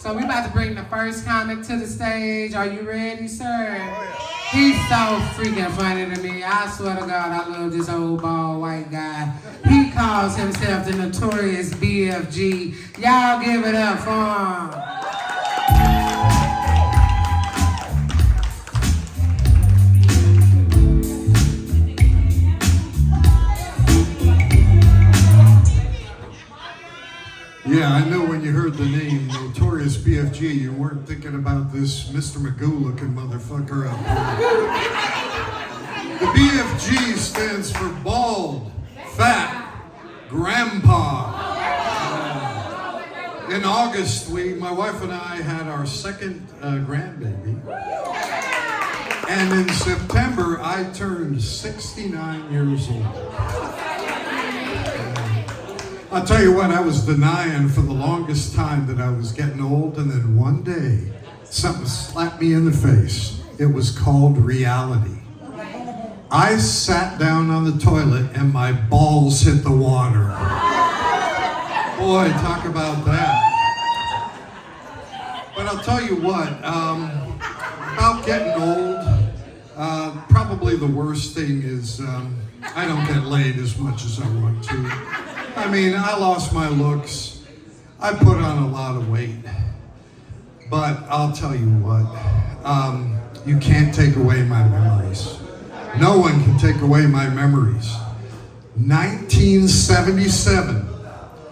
So we about to bring the first comic to the stage. Are you ready, sir? He's so freaking funny to me. I swear to God, I love this old bald white guy. He calls himself the notorious BFG. Y'all give it up for him. Yeah, I know when you heard the name Notorious BFG, you weren't thinking about this Mr. Magoo-looking motherfucker up here. The BFG stands for Bald, Fat, Grandpa. In August, my wife and I had our second grandbaby. And in September, I turned 69 years old. I'll tell you what, I was denying for the longest time that I was getting old, and then one day, something slapped me in the face. It was called reality. I sat down on the toilet and my balls hit the water. Boy, talk about that. But I'll tell you what, about getting old, probably the worst thing is I don't get laid as much as I want to. I mean, I lost my looks. I put on a lot of weight. But I'll tell you what, you can't take away my memories. No one can take away my memories. 1977,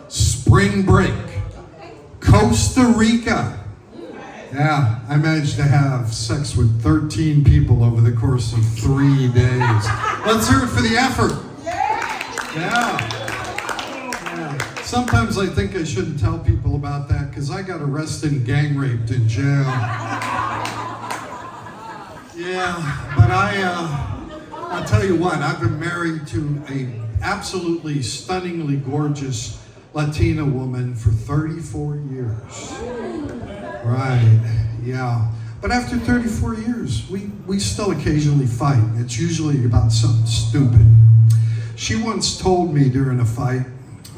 spring break, Costa Rica. Yeah, I managed to have sex with 13 people over the course of 3 days. Let's hear it for the effort. Yeah. Sometimes I think I shouldn't tell people about that because I got arrested and gang raped in jail. Yeah, but I'll tell you what, I've been married to a absolutely stunningly gorgeous Latina woman for 34 years. Right, yeah. But after 34 years, we still occasionally fight. It's usually about something stupid. She once told me during a fight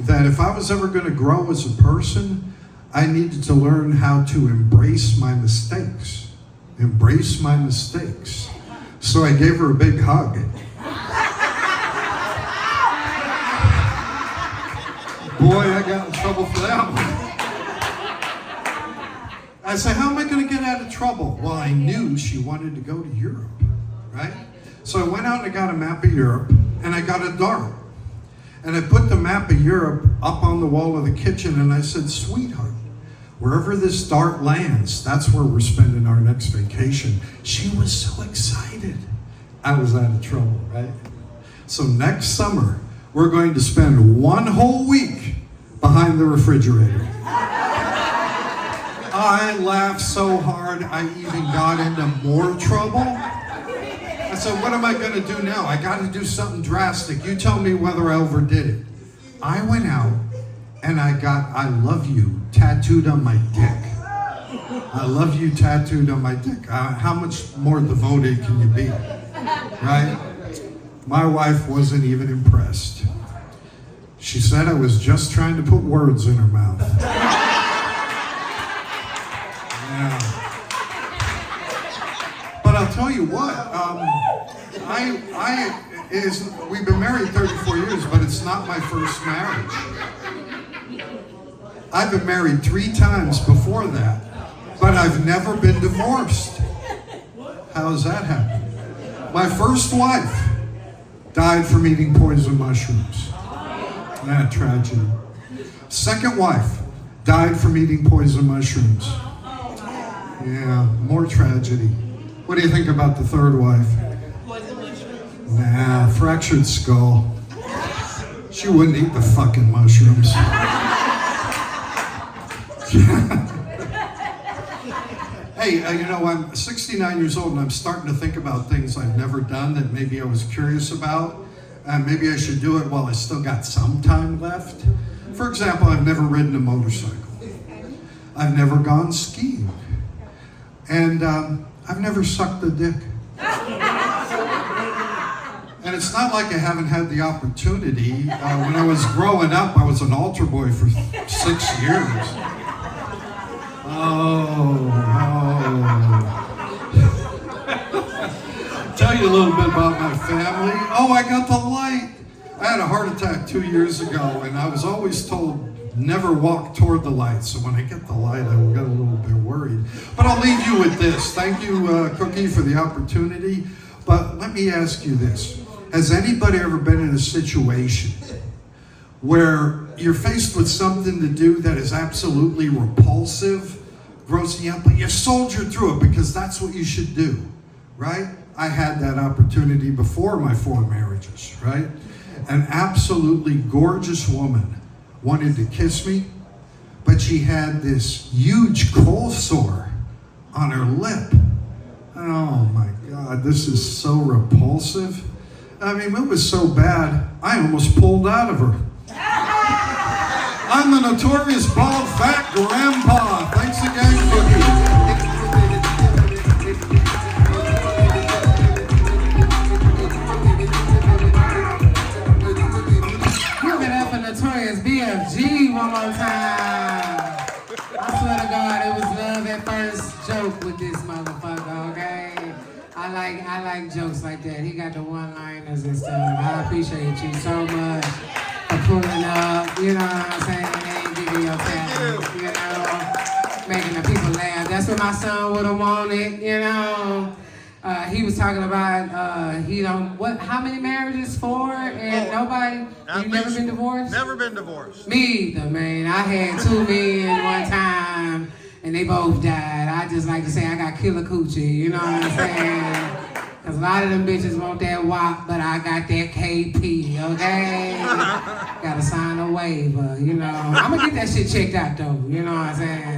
that if I was ever going to grow as a person, I needed to learn how to embrace my mistakes. Embrace my mistakes. So I gave her a big hug. Boy, I got in trouble for that one. I said, how am I going to get out of trouble? Well, I knew she wanted to go to Europe, right? So I went out and I got a map of Europe, and I got a dart. And I put the map of Europe up on the wall of the kitchen, and I said, sweetheart, wherever this dart lands, that's where we're spending our next vacation. She was so excited. I was out of trouble, right? So next summer, we're going to spend 1 whole week behind the refrigerator. I laughed so hard, I even got into more trouble. I said, what am I going to do now? I got to do something drastic. You tell me whether I overdid it. I went out and I got I love you tattooed on my dick. I love you tattooed on my dick. How much more devoted can you be? Right? My wife wasn't even impressed. She said I was just trying to put words in her mouth. Yeah. But I'll tell you what, we've been married 34 years, but it's not my first marriage. I've been married 3 times before that, but I've never been divorced. How's that happen? My first wife died from eating poison mushrooms. That tragedy. Second wife died from eating poison mushrooms. Yeah, more tragedy. What do you think about the third wife? Nah, fractured skull. She wouldn't eat the fucking mushrooms. Hey, you know, I'm 69 years old and I'm starting to think about things I've never done that maybe I was curious about. Maybe I should do it while I still got some time left. For example, I've never ridden a motorcycle. I've never gone skiing. And I've never sucked a dick. And it's not like I haven't had the opportunity. When I was growing up, I was an altar boy for 6 years. Oh. Tell you a little bit about my family. Oh, I got the light. I had a heart attack 2 years ago, and I was always told never walk toward the light. So when I get the light, I got a little bit worried. But I'll leave you with this. Thank you, Cookie, for the opportunity. But let me ask you this. Has anybody ever been in a situation where you're faced with something to do that is absolutely repulsive, grossing you out, but you soldier through it because that's what you should do, right? I had that opportunity before my 4 marriages, right? An absolutely gorgeous woman wanted to kiss me, but she had this huge cold sore on her lip. Oh my God, this is so repulsive. I mean, it was so bad, I almost pulled out of her. I'm the notorious bald fat grandpa. Thanks again, Cookie. Give it up for notorious BFG one more time. I swear to God, it was love at first joke with this motherfucker, okay? I like jokes like that. He got the one-liners and stuff. I appreciate you so much for pulling up, you know what I'm saying? And ain't giving your talent, you know? Making the people laugh. That's what my son would have wanted, you know? He was talking about how many marriages? 4 and nobody? You never been divorced? Never been divorced. Me either, man. I had 2 men one time and they both died. I just like to say I got killer coochie, you know what I'm saying? Cause a lot of them bitches want that WAP, but I got that KP, okay? Gotta sign a waiver, you know. I'm gonna get that shit checked out though, you know what I'm saying?